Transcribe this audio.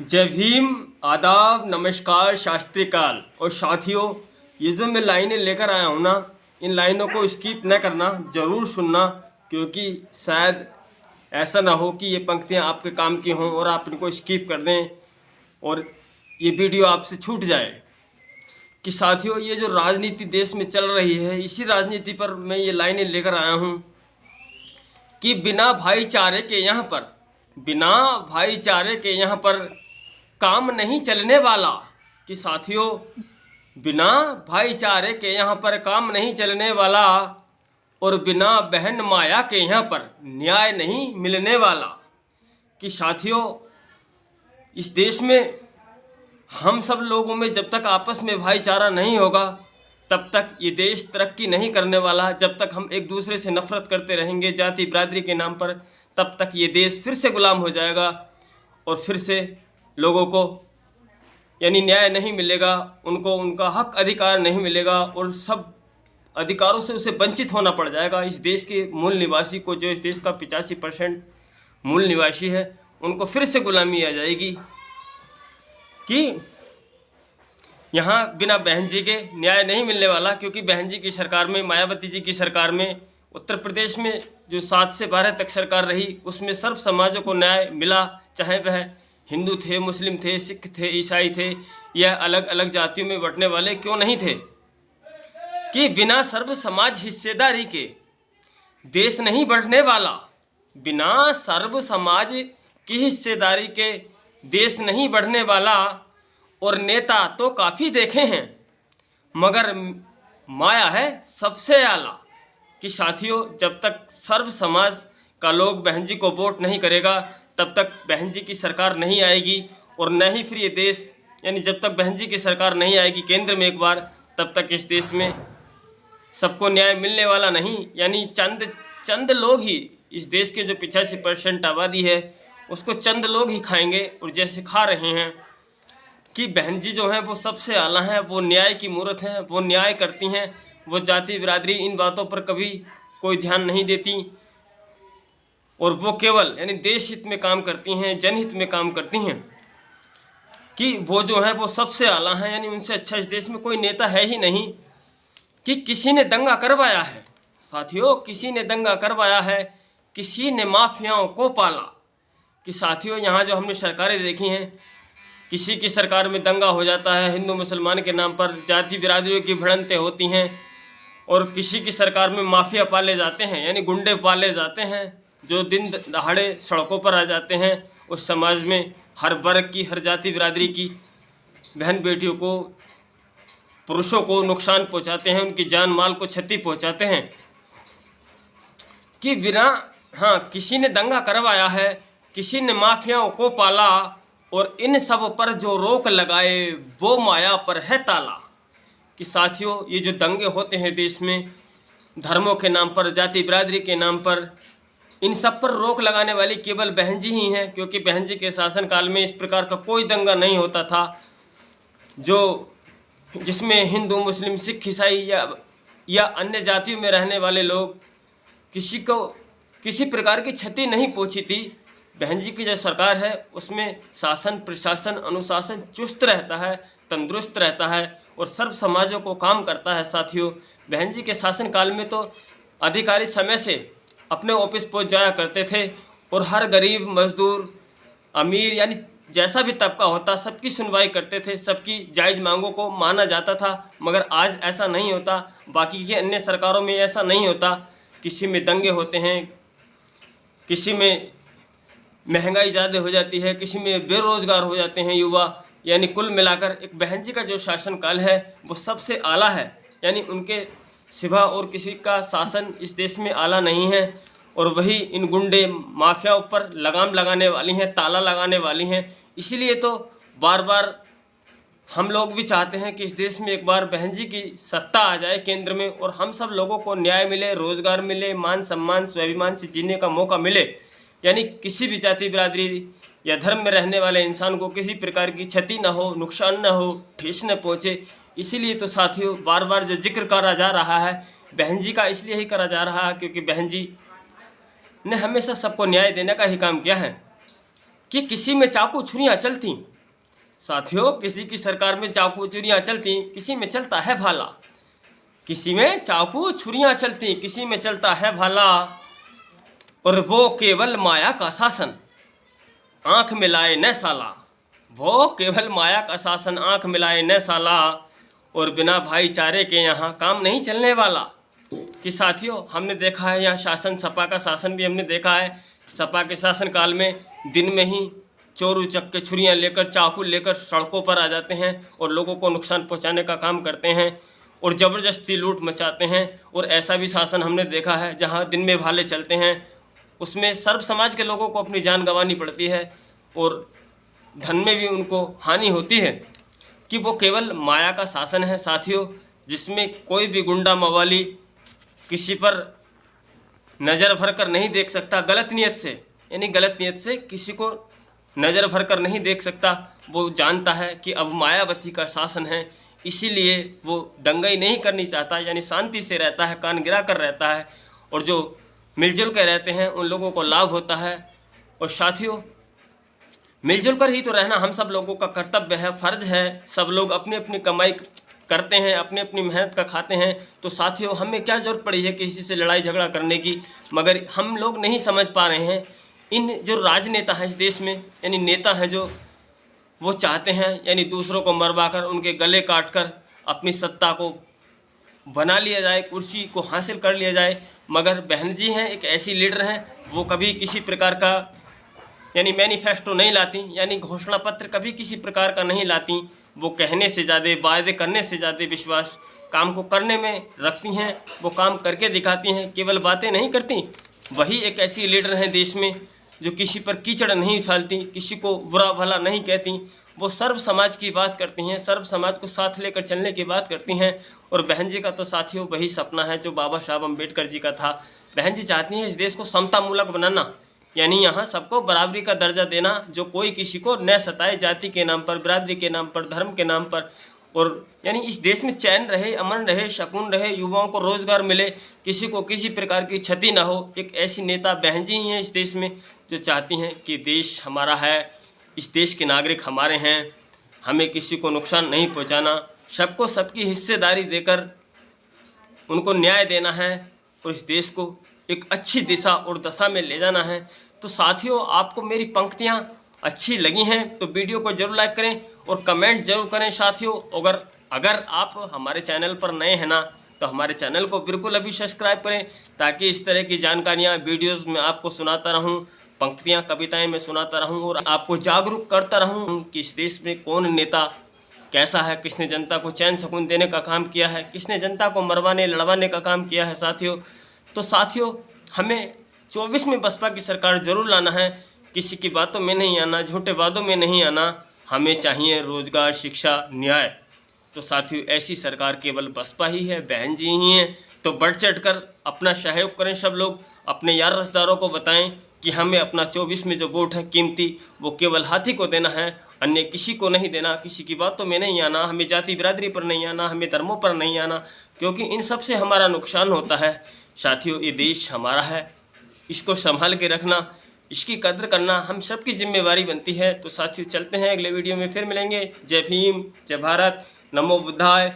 जय भीम, आदाब, नमस्कार, शास्त्री काल। और साथियों, ये जो मैं लाइनें लेकर आया हूँ ना, इन लाइनों को स्किप न करना, ज़रूर सुनना, क्योंकि शायद ऐसा ना हो कि ये पंक्तियाँ आपके काम की हों और आप इनको स्किप कर दें और ये वीडियो आपसे छूट जाए। कि साथियों, ये जो राजनीति देश में चल रही है, इसी राजनीति पर मैं ये लाइनें लेकर आया हूँ कि बिना भाईचारे के यहाँ पर काम नहीं चलने वाला। कि साथियों, बिना भाईचारे के यहाँ पर काम नहीं चलने वाला और बिना बहन माया के यहाँ पर न्याय नहीं मिलने वाला। कि साथियों, इस देश में हम सब लोगों में जब तक आपस में भाईचारा नहीं होगा, तब तक ये देश तरक्की नहीं करने वाला। जब तक हम एक दूसरे से नफरत करते रहेंगे जाति बिरादरी के नाम पर, तब तक ये देश फिर से गुलाम हो जाएगा और फिर से लोगों को यानी न्याय नहीं मिलेगा, उनको उनका हक अधिकार नहीं मिलेगा और सब अधिकारों से उसे वंचित होना पड़ जाएगा। इस देश के मूल निवासी को, जो इस देश का 85% मूल निवासी है, उनको फिर से गुलामी आ जाएगी। कि यहाँ बिना बहन जी के न्याय नहीं मिलने वाला, क्योंकि बहन जी की सरकार में, मायावती जी की सरकार में, उत्तर प्रदेश में जो 7 से 12 तक सरकार रही, उसमें सर्व समाजों को न्याय मिला, चाहे वह हिंदू थे, मुस्लिम थे, सिख थे, ईसाई थे या अलग अलग जातियों में बंटने वाले क्यों नहीं थे। कि बिना सर्व समाज हिस्सेदारी के देश नहीं बढ़ने वाला, बिना सर्व समाज की हिस्सेदारी के देश नहीं बढ़ने वाला। और नेता तो काफ़ी देखे हैं, मगर माया है सबसे आला। कि साथियों, जब तक सर्व समाज का लोग बहन जी को वोट नहीं करेगा, तब तक बहन जी की सरकार नहीं आएगी। और न ही फिर ये देश, यानी जब तक बहन जी की सरकार नहीं आएगी केंद्र में एक बार, तब तक इस देश में सबको न्याय मिलने वाला नहीं। यानी चंद लोग ही, इस देश के जो 85% आबादी है, उसको चंद लोग ही खाएंगे। और जैसे खा रहे हैं कि बहन जी जो हैं वो सबसे आला हैं, वो न्याय की मूरत हैं, वो न्याय करती हैं, वो जाति बिरादरी इन बातों पर कभी कोई ध्यान नहीं देती और वो केवल यानी देश हित में काम करती हैं, जनहित में काम करती हैं। कि वो जो है वो सबसे आला हैं, यानी उनसे अच्छा इस देश में कोई नेता है ही नहीं। कि किसी ने दंगा करवाया है साथियों, किसी ने दंगा करवाया है, किसी ने माफियाओं को पाला। कि साथियों, यहाँ जो हमने सरकारें देखी हैं, किसी की सरकार में दंगा हो जाता है, हिंदू मुसलमान के नाम पर जाति बिरादरियों की भिड़ंतें होती हैं, और किसी की सरकार में माफिया पाले जाते हैं, यानी गुंडे पाले जाते हैं, जो दिन दहाड़े सड़कों पर आ जाते हैं। उस समाज में हर वर्ग की, हर जाति बिरादरी की बहन बेटियों को, पुरुषों को नुकसान पहुंचाते हैं, उनकी जान माल को क्षति पहुंचाते हैं। कि बिना किसी ने दंगा करवाया है, किसी ने माफियाओं को पाला, और इन सब पर जो रोक लगाए वो माया पर है ताला। कि साथियों, ये जो दंगे होते हैं देश में, धर्मों के नाम पर, जाति बिरादरी के नाम पर, इन सब पर रोक लगाने वाली केवल बहन जी ही हैं। क्योंकि बहन जी के शासनकाल में इस प्रकार का कोई दंगा नहीं होता था जिसमें हिंदू, मुस्लिम, सिख, ईसाई या अन्य जातियों में रहने वाले लोग किसी को किसी प्रकार की क्षति नहीं पहुंची थी। बहन जी की जो सरकार है, उसमें शासन, प्रशासन, अनुशासन चुस्त रहता है, तंदुरुस्त रहता है और सर्व समाजों को काम करता है। साथियों, बहन जी के शासनकाल में तो अधिकारी समय से अपने ऑफिस पहुंच जाया करते थे और हर गरीब, मजदूर, अमीर, यानी जैसा भी तबका होता, सबकी सुनवाई करते थे, सबकी जायज़ मांगों को माना जाता था। मगर आज ऐसा नहीं होता, बाकी की अन्य सरकारों में ऐसा नहीं होता। किसी में दंगे होते हैं, किसी में महंगाई ज़्यादा हो जाती है, किसी में बेरोजगार हो जाते हैं युवा। यानी कुल मिलाकर एक बहन जी का जो शासनकाल है वो सबसे आला है, यानी उनके सिवा और किसी का शासन इस देश में आला नहीं है। और वही इन गुंडे माफियाओं पर लगाम लगाने वाली हैं, ताला लगाने वाली हैं। इसीलिए तो बार बार हम लोग भी चाहते हैं कि इस देश में एक बार बहन जी की सत्ता आ जाए केंद्र में, और हम सब लोगों को न्याय मिले, रोजगार मिले, मान सम्मान, स्वाभिमान से जीने का मौका मिले। यानी किसी भी जाति बिरादरी या धर्म में रहने वाले इंसान को किसी प्रकार की क्षति न हो, नुकसान न हो, ठेस न पहुँचे। इसीलिए तो साथियों, बार बार जो जिक्र करा जा रहा है बहन जी का, इसलिए ही करा जा रहा है क्योंकि बहन जी ने हमेशा सबको न्याय देने का ही काम किया है। कि किसी में चाकू छुरियाँ चलती। साथियों, किसी की सरकार में चाकू छुरियाँ चलती, किसी में चलता है भाला। किसी में चाकू छुरियाँ चलती, किसी में चलता है भाला, और वो केवल माया का शासन आंख मिलाए न साला। वो केवल माया का शासन आंख मिलाए न साला, और बिना भाईचारे के यहाँ काम नहीं चलने वाला। कि साथियों, हमने देखा है यहाँ शासन, सपा का शासन भी हमने देखा है। सपा के शासन काल में दिन में ही चोर उचक्के छुरियाँ लेकर, चाकू लेकर सड़कों पर आ जाते हैं और लोगों को नुकसान पहुंचाने का काम करते हैं और ज़बरदस्ती लूट मचाते हैं। और ऐसा भी शासन हमने देखा है जहां दिन में भाले चलते हैं, उसमें सर्व समाज के लोगों को अपनी जान गंवानी पड़ती है और धन में भी उनको हानि होती है। कि वो केवल माया का शासन है साथियों, जिसमें कोई भी गुंडा मवाली किसी पर नज़र भर कर नहीं देख सकता गलत नियत से, यानी गलत नियत से किसी को नज़र भर कर नहीं देख सकता। वो जानता है कि अब मायावती का शासन है, इसीलिए वो दंगाई नहीं करनी चाहता, यानी शांति से रहता है, कान गिरा कर रहता है, और जो मिलजुल कर रहते हैं उन लोगों को लाभ होता है। और साथियों, मिलजुल कर ही तो रहना हम सब लोगों का कर्तव्य है, फ़र्ज है। सब लोग अपनी अपनी कमाई करते हैं, अपनी अपनी मेहनत का खाते हैं। तो साथियों, हमें क्या ज़रूरत पड़ी है किसी से लड़ाई झगड़ा करने की? मगर हम लोग नहीं समझ पा रहे हैं, इन जो राजनेता हैं इस देश में, यानी नेता हैं जो, वो चाहते हैं यानी दूसरों को मरवा कर, उनके गले काट कर अपनी सत्ता को बना लिया जाए, कुर्सी को हासिल कर लिया जाए। मगर बहन जी हैं, एक ऐसी लीडर हैं, वो कभी किसी प्रकार का यानी मैनिफेस्टो नहीं लाती, यानी घोषणा पत्र कभी किसी प्रकार का नहीं लाती। वो कहने से ज़्यादा, वायदे करने से ज़्यादा विश्वास काम को करने में रखती हैं। वो काम करके दिखाती हैं, केवल बातें नहीं करती। वही एक ऐसी लीडर हैं देश में जो किसी पर कीचड़ नहीं उछालती, किसी को बुरा भला नहीं कहती। वो सर्व समाज की बात करती हैं, सर्व समाज को साथ लेकर चलने की बात करती हैं। और बहन जी का तो साथियों वही सपना है जो बाबा साहब अम्बेडकर जी का था। बहन जी चाहती हैं इस देश को समतामूलक बनाना, यानी यहाँ सबको बराबरी का दर्जा देना, जो कोई किसी को न सताए जाति के नाम पर, बिरादरी के नाम पर, धर्म के नाम पर। और यानी इस देश में चैन रहे, अमन रहे, शकून रहे, युवाओं को रोज़गार मिले, किसी को किसी प्रकार की क्षति ना हो। एक ऐसी नेता बहन जी ही हैं इस देश में जो चाहती हैं कि देश हमारा है, इस देश के नागरिक हमारे हैं, हमें किसी को नुकसान नहीं पहुँचाना, सबको सबकी हिस्सेदारी देकर उनको न्याय देना है और इस देश को एक अच्छी दिशा और दशा में ले जाना है। तो साथियों, आपको मेरी पंक्तियाँ अच्छी लगी हैं तो वीडियो को जरूर लाइक करें और कमेंट जरूर करें साथियों। अगर आप हमारे चैनल पर नए हैं ना, तो हमारे चैनल को बिल्कुल अभी सब्सक्राइब करें, ताकि इस तरह की जानकारियाँ वीडियोज़ में आपको सुनाता रहूँ, पंक्तियाँ कविताएँ मैं सुनाता रहूँ और आपको जागरूक करता रहूँ कि इस देश में कौन नेता कैसा है, किसने जनता को चैन सुकून देने का काम किया है, किसने जनता को मरवाने लड़वाने का काम किया है साथियों। तो साथियों, हमें 24 में बसपा की सरकार जरूर लाना है, किसी की बातों में नहीं आना, झूठे वादों में नहीं आना। हमें चाहिए रोजगार, शिक्षा, न्याय। तो साथियों, ऐसी सरकार केवल बसपा ही है, बहन जी ही हैं। तो बढ़ चढ़ कर अपना सहयोग करें, सब लोग अपने यार रसदारों को बताएं कि हमें अपना 24 में जो वोट है कीमती, वो केवल हाथी को देना है, अन्य किसी को नहीं देना। किसी की बातों में नहीं आना, हमें जाति बिरादरी पर नहीं आना, हमें धर्मों पर नहीं आना, क्योंकि इन सब से हमारा नुकसान होता है। साथियों, ये देश हमारा है, इसको संभाल के रखना, इसकी कदर करना हम सबकी जिम्मेवारी बनती है। तो साथियों, चलते हैं, अगले वीडियो में फिर मिलेंगे। जय भीम, जय भारत, नमो बुद्धाय।